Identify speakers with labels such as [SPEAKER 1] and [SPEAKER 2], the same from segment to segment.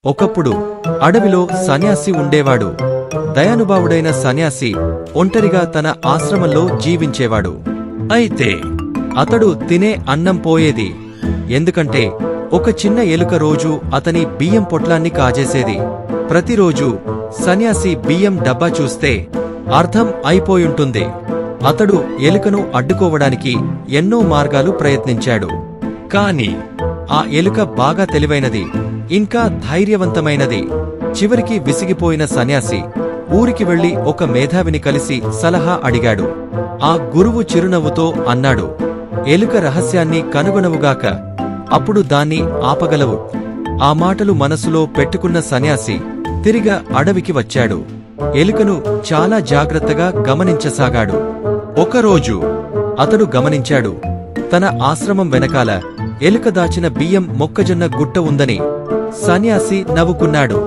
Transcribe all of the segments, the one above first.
[SPEAKER 1] ఒకప్పుడు అడవిలో సన్యాసి ఉండేవాడు. దయానుభావుడైన సన్యాసి ఒంటరిగా తన ఆశ్రమంలో జీవించేవాడు. అయితే అతడు తినే అన్నం పోయేది. ఎందుకంటే ఒక చిన్న ఎలుక రోజూ అతని బియ్యం పొట్లాన్ని కాజేసేది. ప్రతిరోజూ సన్యాసి బియ్యం డబ్బా చూస్తే అర్థం అయిపోయుంటుంది. అతడు ఎలుకను అడ్డుకోవడానికి ఎన్నో మార్గాలు ప్రయత్నించాడు. కాని ఆ ఎలుక బాగా తెలివైనది, ఇంకా ధైర్యవంతమైనది. చివరికి విసిగిపోయిన సన్యాసి ఊరికి వెళ్లి ఒక మేధావిని కలిసి సలహా అడిగాడు. ఆ గురువు చిరునవ్వుతో అన్నాడు, ఎలుక రహస్యాన్ని కనుగొనవుగాక, అప్పుడు దాన్ని ఆపగలవు. ఆ మాటలు మనసులో పెట్టుకున్న సన్యాసి తిరిగా అడవికి వచ్చాడు. ఎలుకను చాలా జాగ్రత్తగా గమనించసాగాడు. ఒకరోజు అతడు గమనించాడు, తన ఆశ్రమం వెనకాల ఎలుక దాచిన బియ్యం మొక్కజొన్న గుట్ట ఉందని. సన్యాసి నవ్వుకున్నాడు.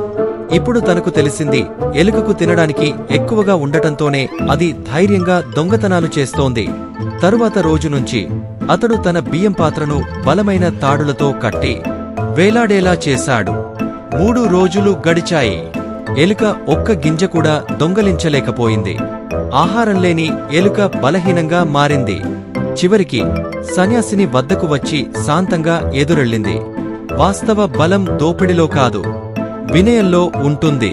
[SPEAKER 1] ఇప్పుడు తనకు తెలిసింది, ఎలుకకు తినడానికి ఎక్కువగా ఉండటంతోనే అది ధైర్యంగా దొంగతనాలు చేస్తోంది. తరువాత రోజు నుంచి అతడు తన బియ్యం పాత్రను బలమైన తాడులతో కట్టి వేలాడేలా చేశాడు. 3 రోజులు గడిచాయి. ఎలుక ఒక్క గింజ కూడా దొంగలించలేకపోయింది. ఆహారం లేని ఎలుక బలహీనంగా మారింది. చివరికి సన్యాసిని వద్దకు వచ్చి శాంతంగా ఎదురెళ్ళింది. వాస్తవ బలం దోపిడిలో కాదు, వినయంలో ఉంటుంది.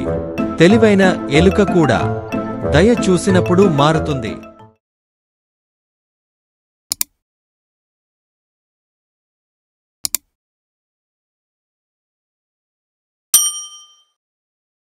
[SPEAKER 1] తెలివైన ఎలుక కూడా దయ చూసినప్పుడు మారుతుంది.